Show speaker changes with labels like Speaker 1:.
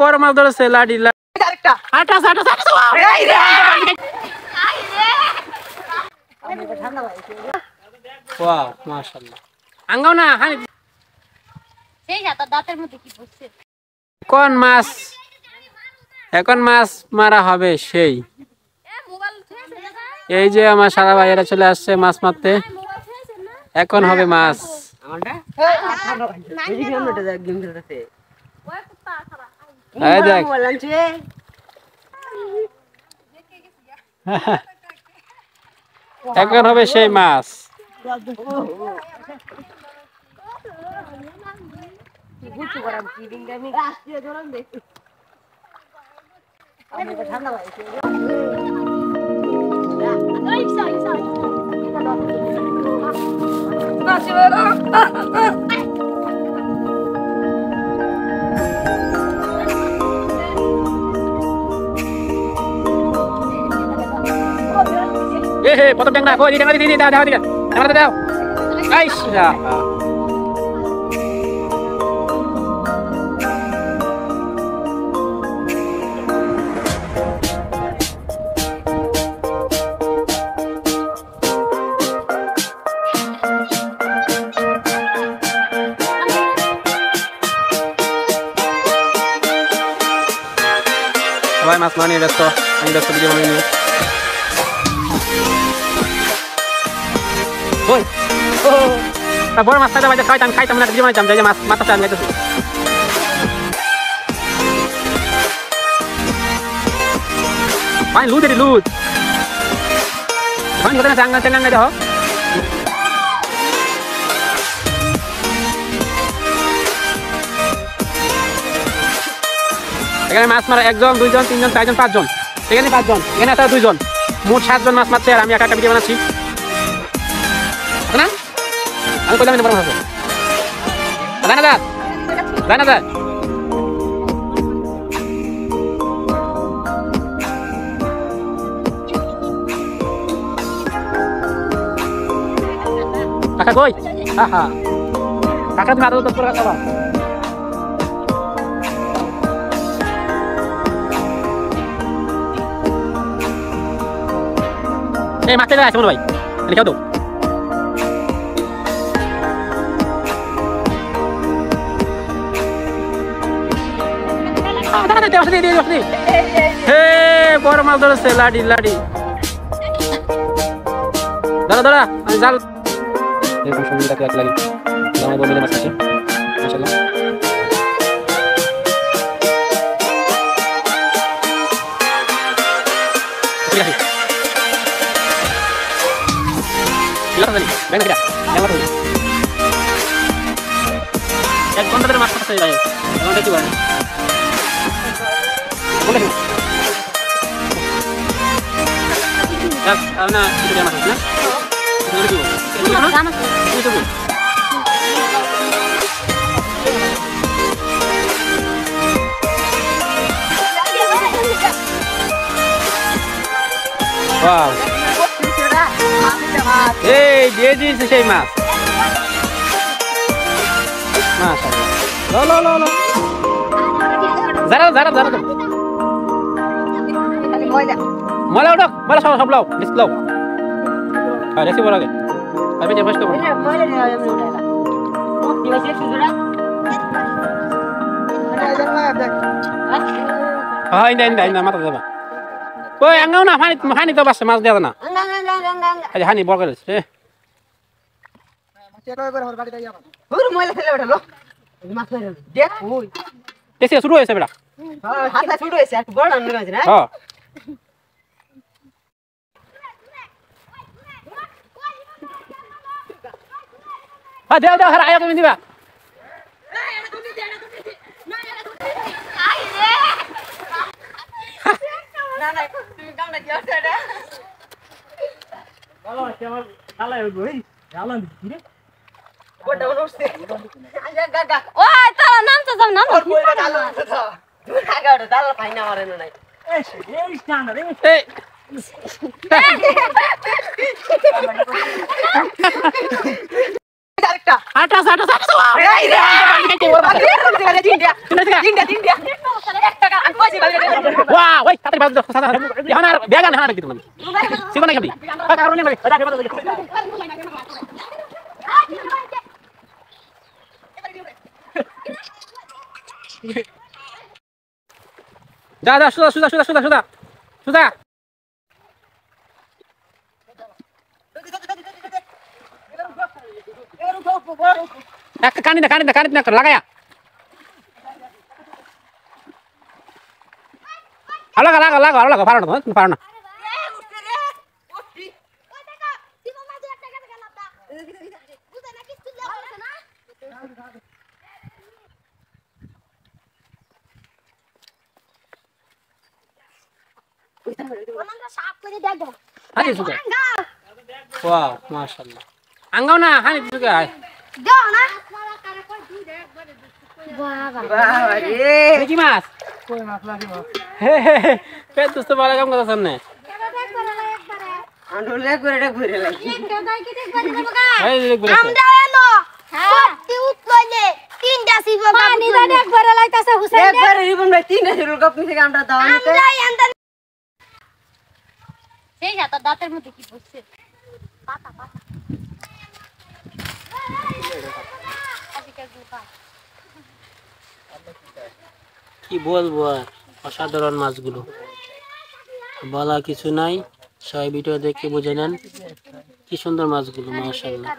Speaker 1: বড় মাছ ধরেছে লাডি আরেকটা আটা আটা এই রে ঠান্ডা লাগছে ওয়াও মাশাআল্লাহ আঙ্গাও না হানি
Speaker 2: সেই হাতে দাঁতের মধ্যে কি বসছে
Speaker 1: কোন মাছ এখন মাছ মারা হবে সেই এই যে আমার সারা ভাইয়েরা চলে আসছে মাছ মারতে এখন হবে মাছ এখন হবে সেই মাছ প্রথম ট্যাংরা কই ট্যাংরা দিদি দাও দাও ট্যাংরা দাও আইসা সবাই মাছ মানিয়ে ব্যস্ত আমি ব্যস্ত ভিডিও বানিয়ে নিয়ে বড় মাছ খাইতাম খাইতাম না ভিডিও বানাইতাম যে মাছ মাথা চান যাইতেছি ভাই লুদ এটি লুদ ভাই কোথায় চাঙ্গা চাঙ্গা দেখো এখানে মাছ মারা একজন দুইজন তিনজন চারজন পাঁচজন এখানে পাঁচজন এখানে আছে দুইজন মোট 7 জন মাছ মারছে আর আমি একা একা ভিডিও বানাচ্ছি না আমি কইলাম না বড় মাছ আছে জানা দা কাকা কই আহা কাকা তুমি আদর করে খাবা এই মাছটা আছে মনে ভাই লিখাও তো হে বড় মাছ ধরেছে লাডি দাঁড়া আমি জাল এরকম সুন্দর এক লাগি আমার বন্ধুদের মাছ আছে মাশাআল্লাহ এক ঘন্টা ধরে মাছ খাচ্ছে ভাই ঘন্টা কি বলেন না এই দিয়ে দিয়েছে সেই মাছ ময়লা উঠক ময়লা সব লাও ডিস্ক লাও রেসি বড় আগে আমি যে ফার্স্ট করব হ্যাঁ ইন্দা মাথা দেবা ওই আঙ্গাও না হানি তো বাসে মাছ দেয়া না আরে হানি বড় করে রে চেক করে হর বাড়ি যাই আমার ওর ময়লা ফেলে ওঠালো মাছ ধরে দেখ ওই এসে শুরু হয়েছে বেটা হ্যাঁ হাতা শুরু হয়েছে আর বড় আনবে না হ্যাঁ দাও হারা আয়া তুমি দিবা না তুমি কামনা কি আছে এটা ভালো আছে আমার কালাই হই জালান দিছি রে বড় বড়ছে আজা গাগা ওই তো নাম তো যাও নাম ওর কইরা ডালো তো তুই আগা ওটা ডাল পাইনা মারে না নাই এই স্ট্যান্ড রে এই আরেকটা আটা এই রে
Speaker 3: ওয়া ওই তাতে বাদ দাও সাদা এখন আর বেগা না হাঁটা দিতে মানে সিগো না খাবি কারণে না রাখে বাদ যা যা সুদা সুদা সুদা সুদা সুদা সুদা এক কানি না লাগায়া লাগা পারো না তুমি পারো না হানি সুগা ওয়াও মাশাআল্লাহ আঙ্গাও না হানি সুগা কি মাছ পেট দুস্ত বালা কাম কথা সামনে
Speaker 1: আন্ডলে করে এটা ঘুরে লাগি
Speaker 3: এই দেখ বলে
Speaker 2: আমরা এনো সত্যি উঠলে তিনটা সিব পানি দাও একবার লাইতাছে হুসাইন
Speaker 1: একবার রিবন ভাই তিনটা শুরু কাপ থেকে আমরা দাও নিতে
Speaker 2: আমরা এন্ডা সেই হাত দাঁতের মধ্যে কি বসছে পাতা পাতা আজকে গুপা
Speaker 3: কি বলবো আর অসাধারণ মাছগুলো বলা কিছু নাই সবাই ভিডিও দেখে বুঝে নেন কি সুন্দর মাছগুলো মাশাআল্লাহ